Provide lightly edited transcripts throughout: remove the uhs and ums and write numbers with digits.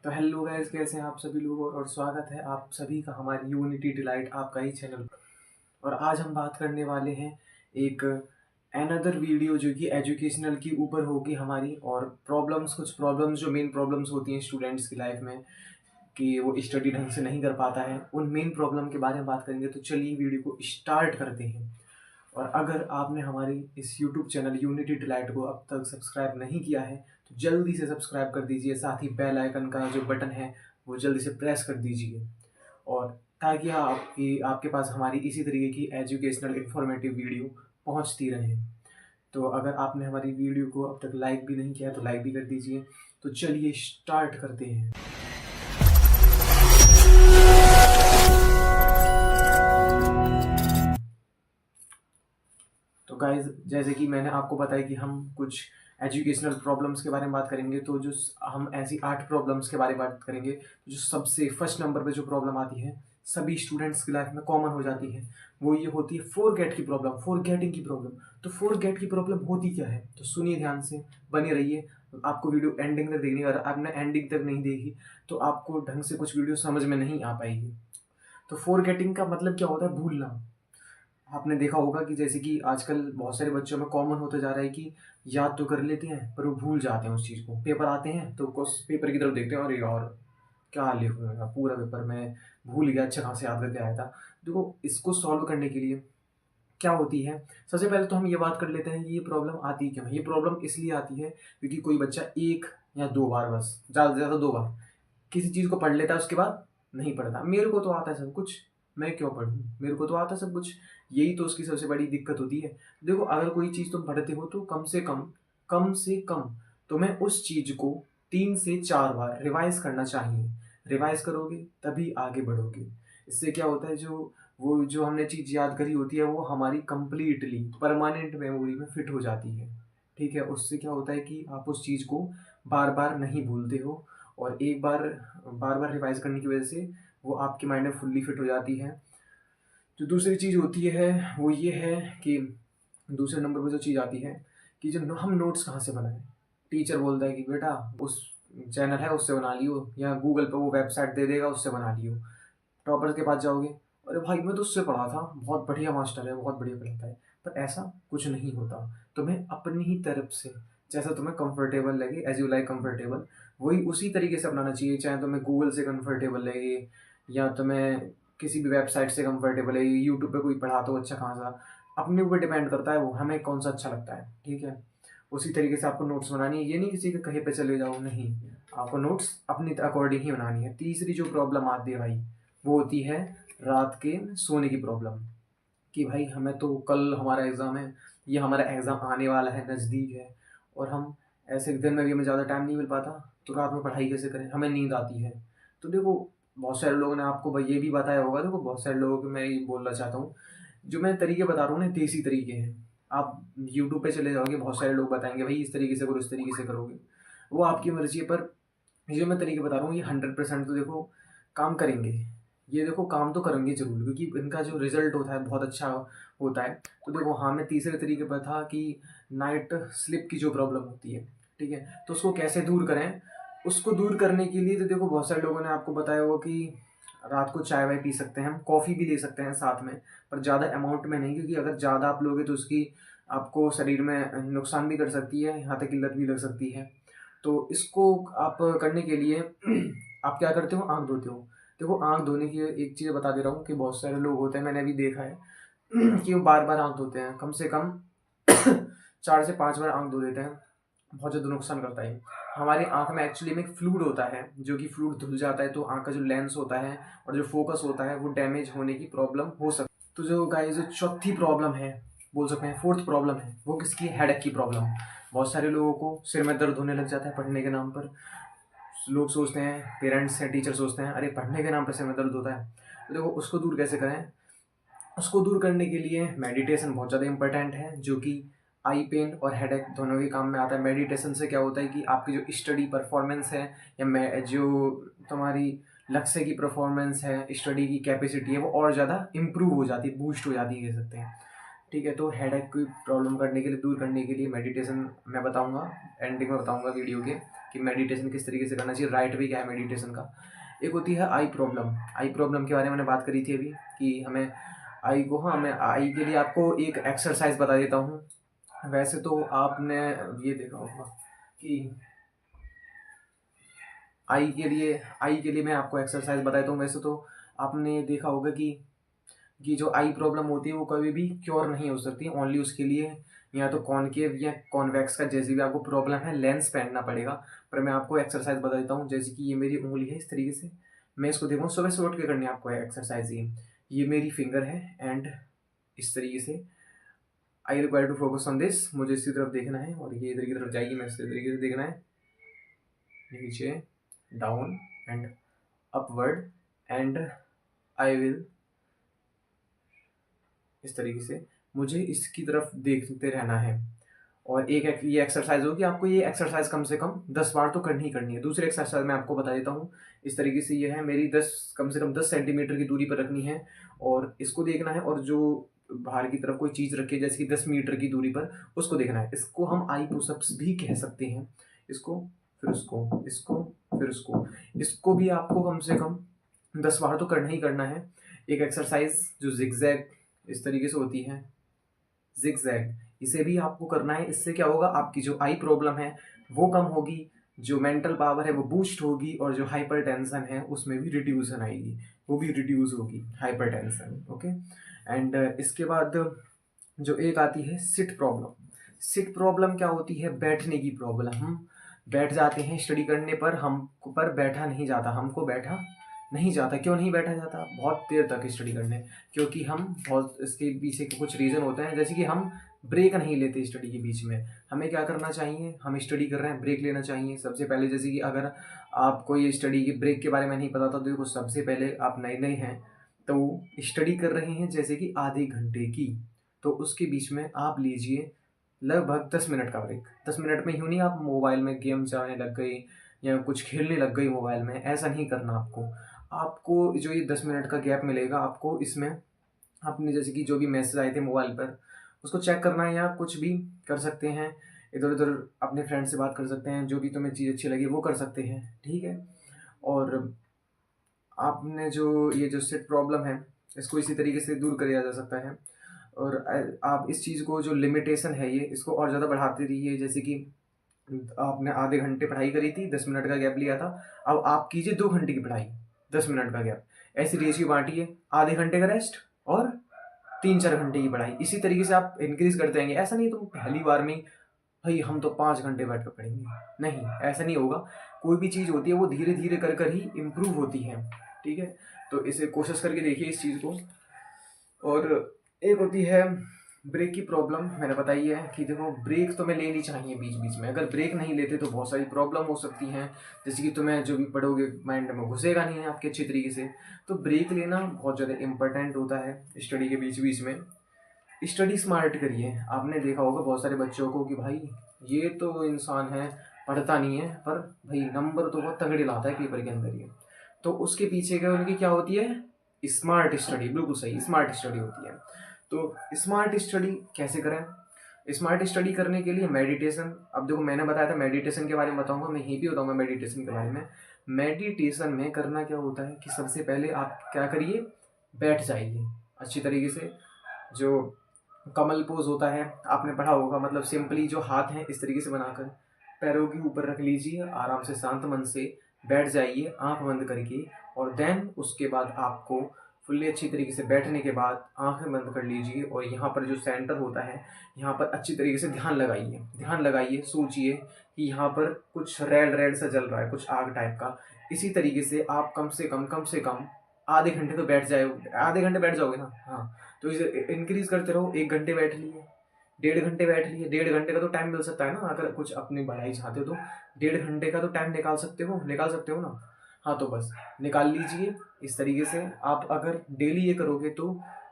तो hello guys, कैसे हैं आप सभी लोग। और स्वागत है आप सभी का हमारी यूनिटी डिलाइट आपका ही चैनल पर। और आज हम बात करने वाले हैं एक अनदर वीडियो जो कि एजुकेशनल की ऊपर होगी हमारी। और कुछ प्रॉब्लम्स जो मेन प्रॉब्लम्स होती हैं स्टूडेंट्स की लाइफ में कि वो स्टडी ढंग से नहीं कर पाता है, उन मेन प्रॉब्लम के बारे में बात करेंगे। तो चलिए वीडियो को स्टार्ट करते हैं। और अगर आपने हमारी इस यूट्यूब चैनल यूनिटी डिलाइट को अब तक सब्सक्राइब नहीं किया है तो जल्दी से सब्सक्राइब कर दीजिए। साथ ही बेल आइकन का जो बटन है वो जल्दी से प्रेस कर दीजिए, और ताकि आपके पास हमारी इसी तरीके की एजुकेशनल इंफॉर्मेटिव वीडियो पहुंचती रहे। तो अगर आपने हमारी वीडियो को अब तक लाइक भी नहीं किया तो लाइक भी कर दीजिए। तो चलिए स्टार्ट करते हैं। तो गाइज, जैसे कि मैंने आपको बताया कि हम कुछ एजुकेशनल प्रॉब्लम्स के बारे में बात करेंगे, तो जो हम ऐसी 8 प्रॉब्लम्स के बारे में बात करेंगे जो सबसे फर्स्ट नंबर पे जो प्रॉब्लम आती है, सभी स्टूडेंट्स की लाइफ में कॉमन हो जाती है, वो ये होती है फॉरगेट की प्रॉब्लम, फॉरगेटिंग की प्रॉब्लम। तो फॉरगेट की प्रॉब्लम होती क्या है, तो सुनिए ध्यान से, बने रहिए। आपको वीडियो एंडिंग तक देखनी है। अगर आपने एंडिंग तक नहीं देखी तो आपको ढंग से कुछ वीडियो समझ में नहीं आ पाएगी। तो फॉरगेटिंग का मतलब क्या होता है, भूलना। आपने देखा होगा कि जैसे कि आजकल बहुत सारे बच्चों में कॉमन होता जा रहा है कि याद तो कर लेते हैं पर वो भूल जाते हैं उस चीज़ को। पेपर आते हैं तो उस पेपर की तरफ देखते हैं, अरे यार क्या लिखूंगा, पूरा पेपर मैं भूल गया, अच्छा खासा याद करके आया था। देखो, इसको सॉल्व करने के लिए क्या होती है, सबसे पहले तो हम ये बात कर लेते हैं कि ये प्रॉब्लम आती क्यों है। ये प्रॉब्लम इसलिए आती है क्योंकि कोई बच्चा एक या दो बार, बस ज़्यादा से ज़्यादा दो बार किसी चीज़ को पढ़ लेता है, उसके बाद नहीं पढ़ता। मेरे को तो आता है सब कुछ, मैं क्यों पढ़ूँ, मेरे को तो आता है सब कुछ। यही तो उसकी सबसे बड़ी दिक्कत होती है। देखो, अगर कोई चीज़ तुम पढ़ते हो तो कम से कम तुम्हें उस चीज़ को 3 से 4 बार रिवाइज करना चाहिए। रिवाइज करोगे तभी आगे बढ़ोगे। इससे क्या होता है, जो हमने चीज़ याद करी होती है वो हमारी कंप्लीटली परमानेंट मेमोरी में फिट हो जाती है। ठीक है, उससे क्या होता है कि आप उस चीज़ को बार बार नहीं भूलते हो, और एक बार बार बार रिवाइज करने की वजह से वो आपके माइंड में फुल्ली फिट हो जाती है। जो दूसरी चीज़ होती है वो ये है कि दूसरे नंबर पर जो चीज़ आती है कि जो हम नोट्स कहाँ से बनाएं। टीचर बोलता है कि बेटा उस चैनल है उससे बना लियो, या गूगल पे वो वेबसाइट दे देगा उससे बना लियो। टॉपर के पास जाओगे, अरे भाई मैं तो उससे पढ़ा था, बहुत बढ़िया मास्टर है, बहुत बढ़िया पढ़ाता है। पर ऐसा कुछ नहीं होता। तुम्हें अपनी ही तरफ से जैसा तुम्हें कंफर्टेबल लगे, एज यू लाइक कंफर्टेबल, वही उसी तरीके से अपनाना चाहिए। चाहे तुम्हें गूगल से कंफर्टेबल लगे या तुम्हें किसी भी वेबसाइट से कंफर्टेबल है, यूट्यूब पे कोई पढ़ाता हो अच्छा खासा, अपने ऊपर डिपेंड करता है वो हमें कौन सा अच्छा लगता है। ठीक है, उसी तरीके से आपको नोट्स बनानी है। ये नहीं किसी के कहीं पे चले जाओ, नहीं, आपको नोट्स अपनी अकॉर्डिंग ही बनानी है। तीसरी जो प्रॉब्लम आती है भाई, वो होती है रात के सोने की प्रॉब्लम। कि भाई हमें तो कल हमारा एग्ज़ाम है, ये हमारा एग्ज़ाम आने वाला है, नज़दीक है, और हम ऐसे दिन में भी हमें ज़्यादा टाइम नहीं मिल पाता, तो रात में पढ़ाई कैसे करें, हमें नींद आती है। तो देखो, बहुत सारे लोगों ने आपको भाई ये भी बताया होगा। देखो, बहुत सारे लोगों को मैं ये बोलना चाहता हूँ, जो मैं तरीके बता रहा हूँ ना, देसी तरीके हैं। आप यूट्यूब पे चले जाओगे, बहुत सारे लोग बताएंगे भाई इस तरीके से करो, इस तरीके से करोगे, वो आपकी मर्जी है। पर ये जो मैं तरीके बता रहा हूँ ये 100% तो देखो काम करेंगे। ये देखो काम तो करेंगे ज़रूर, क्योंकि इनका जो रिज़ल्ट होता है बहुत अच्छा होता है। तो देखो, हाँ, मैं तीसरे तरीके पर था कि नाइट स्लिप की जो प्रॉब्लम होती है, ठीक है, तो उसको कैसे दूर करें। उसको दूर करने के लिए तो देखो, बहुत सारे लोगों ने आपको बताया होगा कि रात को चाय वाय पी सकते हैं, हम कॉफ़ी भी ले सकते हैं साथ में, पर ज़्यादा अमाउंट में नहीं, क्योंकि अगर ज़्यादा आप लोगे तो उसकी आपको शरीर में नुकसान भी कर सकती है, यहाँ तक कि लत भी लग सकती है। तो इसको आप करने के लिए आप क्या करते हो, आँख धोते हो। देखो, आँख धोने की एक चीज़ बता दे रहा हूँ कि बहुत सारे लोग होते हैं, मैंने अभी देखा है कि वो बार बार आँख धोते हैं, कम से कम 4 से 5 बार आँख धो देते हैं। बहुत ज़्यादा नुकसान करता है। हमारी आँख में एक्चुअली में एक फ्लूइड होता है, जो कि फ्लूइड धुल जाता है तो आँख का जो लेंस होता है और जो फोकस होता है वो डैमेज होने की प्रॉब्लम हो सकती है। तो जो गाइस, जो चौथी प्रॉब्लम है, बोल सकते हैं फोर्थ प्रॉब्लम है, वो किसकी है, हेडेक की प्रॉब्लम। बहुत सारे लोगों को सिर में दर्द होने लग जाता है पढ़ने के नाम पर। लोग सोचते हैं, पेरेंट्स हैं, टीचर सोचते हैं, अरे पढ़ने के नाम पर सिर में दर्द होता है। तो देखो, उसको दूर कैसे करें। उसको दूर करने के लिए मेडिटेशन बहुत ज़्यादा इंपॉर्टेंट है, जो कि आई पेन और हेडेक दोनों के काम में आता है। मेडिटेशन से क्या होता है कि आपकी जो स्टडी परफॉर्मेंस है, या जो तुम्हारी लक्ष्य की परफॉर्मेंस है, स्टडी की कैपेसिटी है, वो और ज़्यादा इम्प्रूव हो जाती है, बूस्ट हो जाती है, कह सकते हैं। ठीक है, तो हेडेक की प्रॉब्लम करने के लिए, दूर करने के लिए मेडिटेशन मैं बताऊंगा, एंडिंग में बताऊंगा वीडियो के। कि मेडिटेशन किस तरीके से करना चाहिए, राइट वे क्या है मेडिटेशन का। एक होती है आई प्रॉब्लम। आई प्रॉब्लम के बारे में मैंने बात करी थी अभी कि हमें आई को, हाँ मैं आई के लिए आपको एक एक्सरसाइज बता देता हूँ। वैसे तो आपने ये देखा होगा कि आई के लिए मैं आपको एक्सरसाइज बता देता हूँ। वैसे तो आपने देखा होगा कि जो आई प्रॉब्लम होती है वो कभी भी क्योर नहीं हो सकती, ओनली उसके लिए या तो कॉनकेव या कॉन्वेक्स का जैसे भी आपको प्रॉब्लम है लेंस पहनना पड़ेगा। पर मैं आपको एक्सरसाइज बता देता हूँ। जैसे कि ये मेरी उंगली है इस तरीके से, मैं इसको देखूँ सुबह से उठ के करनी है आपको एक्सरसाइज। ये मेरी फिंगर है एंड इस तरीके से I require to focus on this, मुझे इसी तरफ देखना है और ये इधर की तरफ जाएगी, मैं इस तरीके से देखना है, नीचे down and upward and I will, इस तरीके से मुझे इसकी तरफ देखते रहना है। और एक ये एक्सरसाइज होगी, आपको ये एक्सरसाइज कम से कम 10 बार तो करनी ही करनी है। दूसरी एक्सरसाइज मैं आपको बता देता हूँ। इस तरीके से ये है मेरी 10 कम से कम 10 सेंटीमीटर की दूरी पर रखनी है और इसको देखना है, और जो बाहर की तरफ कोई चीज़ रखी है जैसे कि 10 मीटर की दूरी पर उसको देखना है। इसको हम आई पुशअप्स भी कह सकते हैं। इसको फिर उसको, इसको फिर उसको, इसको भी आपको कम से कम 10 बार तो करना ही करना है। एक एक्सरसाइज जो जिगजैग इस तरीके से होती है, जिगजैग, इसे भी आपको करना है। इससे क्या होगा, आपकी जो आई प्रॉब्लम है वो कम होगी, जो मेंटल पावर है वो बूस्ट होगी और जो हाइपर टेंशन है उसमें भी रिड्यूसन आएगी, वो भी रिड्यूस होगी हाइपर टेंशन। ओके एंड इसके बाद जो एक आती है सिट प्रॉब्लम। सिट प्रॉब्लम क्या होती है, बैठने की प्रॉब्लम। हम बैठ जाते हैं स्टडी करने पर, हम पर बैठा नहीं जाता, हमको बैठा नहीं जाता। क्यों नहीं बैठा जाता बहुत देर तक स्टडी करने, क्योंकि हम बहुत, इसके पीछे के कुछ रीज़न होते हैं। जैसे कि हम ब्रेक नहीं लेते स्टडी के बीच में। हमें क्या करना चाहिए, हम स्टडी कर रहे हैं ब्रेक लेना चाहिए सबसे पहले। जैसे कि अगर आपको ये स्टडी के ब्रेक के बारे में नहीं पता था तो देखो, सबसे पहले आप नए नए हैं तो स्टडी कर रहे हैं जैसे कि आधे घंटे की, तो उसके बीच में आप लीजिए लगभग 10 मिनट का ब्रेक। 10 मिनट में यूँ नहीं आप मोबाइल में गेम चलाने लग गई या कुछ खेलने लग गई मोबाइल में, ऐसा नहीं करना आपको। आपको जो ये 10 मिनट का गैप मिलेगा आपको, इसमें आपने जैसे कि जो भी मैसेज आए थे मोबाइल पर उसको चेक करना है, या कुछ भी कर सकते हैं, इधर उधर अपने फ्रेंड से बात कर सकते हैं, जो भी तुम्हें चीज़ अच्छी लगी वो कर सकते हैं, ठीक है। और आपने जो ये जो सिट प्रॉब्लम है इसको इसी तरीके से दूर किया जा सकता है। और आप इस चीज़ को, जो लिमिटेशन है ये, इसको और ज़्यादा बढ़ाते रहिए। जैसे कि आपने आधे घंटे पढ़ाई करी थी, 10 मिनट का गैप लिया था, अब आप कीजिए 2 घंटे की पढ़ाई, 10 मिनट का गैप। ऐसी रेशियो बांटिए, आधे घंटे का रेस्ट और 3-4 घंटे की पढ़ाई। इसी तरीके से आप इंक्रीज करते रहेंगे। ऐसा नहीं तुम पहली बार में भाई हम तो 5 घंटे बैठ कर पढ़ेंगे, नहीं, ऐसा नहीं होगा। कोई भी चीज़ होती है वो धीरे धीरे कर ही इम्प्रूव होती है, ठीक है। तो इसे कोशिश करके देखिए इस चीज़ को। और एक होती है ब्रेक की प्रॉब्लम, मैंने बताई है कि देखो ब्रेक तुम्हें लेनी चाहिए बीच बीच में। अगर ब्रेक नहीं लेते तो बहुत सारी प्रॉब्लम हो सकती हैं, जैसे कि तुम्हें जो भी पढ़ोगे माइंड में घुसेगा नहीं है आपके अच्छी तरीके से। तो ब्रेक लेना बहुत ज़्यादा इम्पोर्टेंट होता है स्टडी के बीच बीच में। स्टडी स्मार्ट करिए। आपने देखा होगा बहुत सारे बच्चों को कि भाई ये तो इंसान है पढ़ता नहीं है, पर भाई नंबर तो बहुत तगड़े लाता है पेपर के अंदर ये। तो उसके पीछे क्या उनकी क्या होती है, स्मार्ट स्टडी, बिल्कुल सही, स्मार्ट स्टडी होती है। तो स्मार्ट स्टडी कैसे करें, स्मार्ट स्टडी करने के लिए मेडिटेशन। अब देखो मैंने बताया था मेडिटेशन के बारे में बताऊंगा, मैं यहीं भी बताऊंगा मेडिटेशन के बारे में। मेडिटेशन में करना क्या होता है कि सबसे पहले आप क्या करिए, बैठ जाइए अच्छी तरीके से। जो कमल पोज होता है आपने पढ़ा होगा, मतलब सिंपली जो हाथ हैं इस तरीके से बनाकर पैरों के ऊपर रख लीजिए, आराम से शांत मन से बैठ जाइए आंख बंद करके। और देन उसके बाद आपको फुल्ली अच्छी तरीके से बैठने के बाद आंखें बंद कर लीजिए और यहाँ पर जो सेंटर होता है यहाँ पर अच्छी तरीके से ध्यान लगाइए। ध्यान लगाइए, सोचिए कि यहाँ पर कुछ रेड रेड सा जल रहा है, कुछ आग टाइप का। इसी तरीके से आप कम से कम आधे घंटे तो बैठ जाए, आधे घंटे बैठ जाओगे ना, हाँ। तो इसे इंक्रीज करते रहो, 1 घंटे बैठ लिए, 1.5 घंटे बैठ लिए। 1.5 घंटे का तो टाइम मिल सकता है ना, अगर कुछ अपनी बढ़ाई चाहते हो तो 1.5 घंटे का तो टाइम निकाल सकते हो ना। हाँ तो बस निकाल लीजिए। इस तरीके से आप अगर डेली ये करोगे तो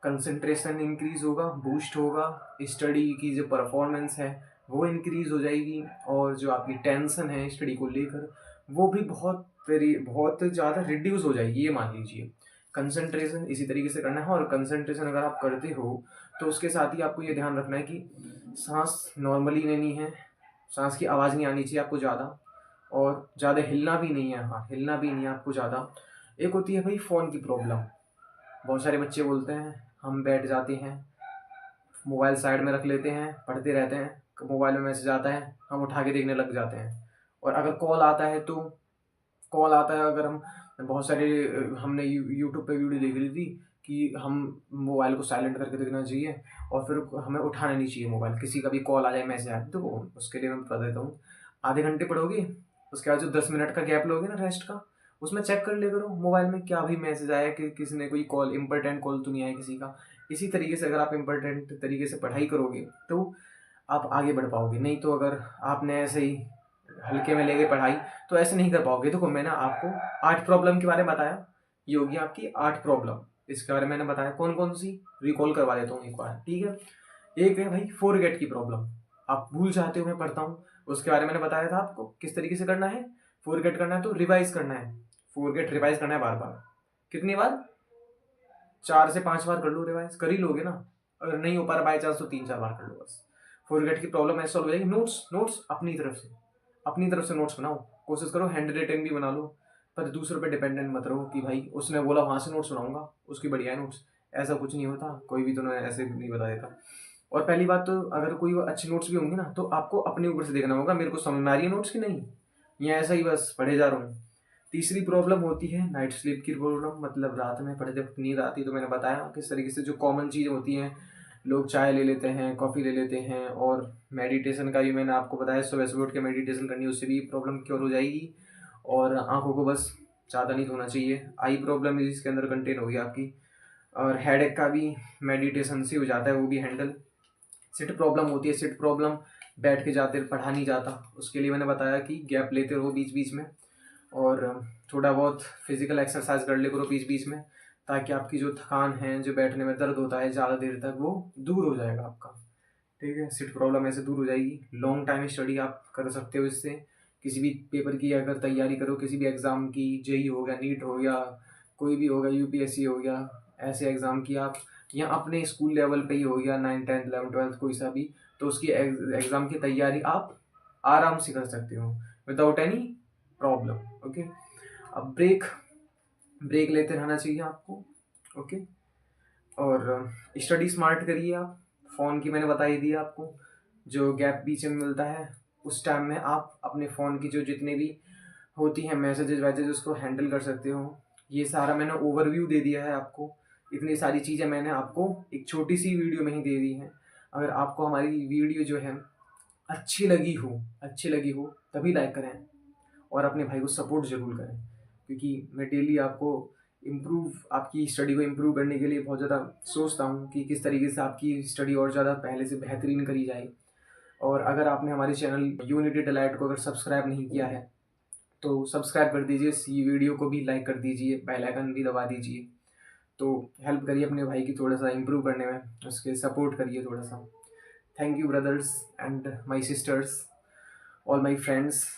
कंसंट्रेशन इंक्रीज होगा, बूस्ट होगा, स्टडी की जो परफॉर्मेंस है वो इंक्रीज हो जाएगी, और जो आपकी टेंशन है स्टडी को लेकर वो भी बहुत ज़्यादा रिड्यूस हो जाएगी, ये मान लीजिए। कंसंट्रेशन इसी तरीके से करना है, और कंसंट्रेशन अगर आप करते हो तो उसके साथ ही आपको ये ध्यान रखना है कि सांस नॉर्मली लेनी है, सांस की आवाज़ नहीं आनी चाहिए आपको ज़्यादा, और ज़्यादा हिलना भी नहीं है, हाँ हिलना भी नहीं है आपको ज़्यादा। एक होती है भाई फ़ोन की प्रॉब्लम। बहुत सारे बच्चे बोलते हैं हम बैठ जाते हैं, मोबाइल साइड में रख लेते हैं, पढ़ते रहते हैं, मोबाइल में मैसेज आता है हम उठा के देखने लग जाते हैं। और अगर कॉल आता है तो कॉल आता है, अगर हम बहुत सारे हमने यूट्यूब पे वीडियो देख ली थी कि हम मोबाइल को साइलेंट करके देखना चाहिए और फिर हमें उठाना नहीं चाहिए मोबाइल, किसी का भी कॉल आ जाए मैसेज आए तो उसके लिए मैं बता देता हूँ। आधे घंटे पढ़ोगे, उसके बाद जो 10 मिनट का गैप लोगे ना रेस्ट का, उसमें चेक कर ले करो मोबाइल में क्या भी मैसेज आया कि किसी ने कोई कॉल, इंपॉर्टेंट कॉल तो नहीं आया किसी का। इसी तरीके से अगर आप इंपॉर्टेंट तरीके से पढ़ाई करोगे तो आप आगे बढ़ पाओगे। नहीं तो अगर आपने ऐसे ही हल्के में लेके पढ़ाई तो ऐसे नहीं कर पाओगे। देखो मैंने आपको 8 प्रॉब्लम के बारे में बताया, ये होगी आपकी 8 प्रॉब्लम। इसके बारे में मैंने बताया कौन कौन सी, रिकॉल करवा देता हूँ एक बार, ठीक है। एक है भाई फॉरगेट की प्रॉब्लम, आप भूल जाते हो, मैं पढ़ता हूँ, उसके बारे में मैंने बताया था आपको किस तरीके से करना है। फॉरगेट करना है तो रिवाइज करना है, फॉरगेट रिवाइज करना है बार बार। कितनी बार? 4 से 5 बार कर लो, रिवाइज कर ही लोगे ना। अगर नहीं हो पा रहा बाई चांस तो 3-4 बार कर लो बस। फॉरगेट की प्रॉब्लम ऐसे सॉल्व हो जाएगी। नोट्स, नोट्स अपनी तरफ से नोट्स बनाओ, कोशिश करो हैंड रिटन भी बना लो, पर दूसरों पे डिपेंडेंट मत रहो कि भाई उसने बोला वहाँ से नोट्स बनाऊंगा, उसकी बढ़िया है नोट्स। ऐसा कुछ नहीं होता, कोई भी तो ना ऐसे नहीं बता देता। और पहली बात तो अगर कोई अच्छी नोट्स भी होंगी ना तो आपको अपने ऊपर से देखना होगा, मेरे को समझ में आ रही है नोट्स की नहीं, या ऐसा ही बस पढ़े जा रहा हूँ। तीसरी प्रॉब्लम होती है नाइट स्लीप की प्रॉब्लम, मतलब रात में पढ़ते वक्त नींद आती है। तो मैंने बताया किस तरीके से जो कॉमन चीज़ होती हैं, लोग चाय ले लेते हैं, कॉफ़ी ले लेते हैं, और मेडिटेशन का भी मैंने आपको बताया, सुबह सुबह उठ के मेडिटेशन करनी है, उससे भी प्रॉब्लम क्योर हो जाएगी। और आंखों को बस ज़्यादा नहीं धोना चाहिए, आई प्रॉब्लम इसके अंदर कंटेन होगी आपकी। और हेडेक का भी मेडिटेशन से हो जाता है, वो भी हैंडल। सिट प्रॉब्लम होती है, सिट प्रॉब्लम बैठ के जाते पढ़ा नहीं जाता, उसके लिए मैंने बताया कि गैप लेते रहो बीच बीच में, और थोड़ा बहुत फिजिकल एक्सरसाइज कर ले करो बीच बीच में, ताकि आपकी जो थकान है, जो बैठने में दर्द होता है ज़्यादा देर तक, वो दूर हो जाएगा आपका, ठीक है। सिट प्रॉब्लम ऐसे दूर हो जाएगी। लॉन्ग टाइम स्टडी आप कर सकते हो इससे। किसी भी पेपर की अगर तैयारी करो, किसी भी एग्ज़ाम की, जेई हो गया, नीट हो गया, कोई भी हो गया, यूपीएससी हो गया, ऐसे एग्ज़ाम की आप, या अपने स्कूल लेवल पे ही हो गया, 9th 10th 11th 12th कोई सा भी, तो उसकी एग्ज़ाम की तैयारी आप आराम से कर सकते हो विदाउट एनी प्रॉब्लम, ओके। अब ब्रेक ब्रेक लेते रहना चाहिए आपको, ओके। और स्टडी स्मार्ट करिए आप। फ़ोन की मैंने बता ही दी आपको, जो गैप बीच में मिलता है उस टाइम में आप अपने फ़ोन की जो जितने भी होती हैं मैसेजेस वैसेज उसको हैंडल कर सकते हो। ये सारा मैंने ओवरव्यू दे दिया है आपको, इतनी सारी चीज़ें मैंने आपको एक छोटी सी वीडियो में ही दे दी हैं। अगर आपको हमारी वीडियो जो है अच्छी लगी हो तभी लाइक करें, और अपने भाई को सपोर्ट ज़रूर करें, क्योंकि मैं डेली आपको आपकी स्टडी को इम्प्रूव करने के लिए बहुत ज़्यादा सोचता हूँ कि किस तरीके से आपकी स्टडी और ज़्यादा पहले से बेहतरीन करी जाए। और अगर आपने हमारे चैनल यूनिटी डिलाइट को अगर सब्सक्राइब नहीं किया है तो सब्सक्राइब कर दीजिए, इस वीडियो को भी लाइक कर दीजिए, बेल आइकन भी दबा दीजिए। तो हेल्प करिए अपने भाई की थोड़ा सा इम्प्रूव करने में, उसके सपोर्ट करिए थोड़ा सा। Thank you brothers and my sister's, all my friends.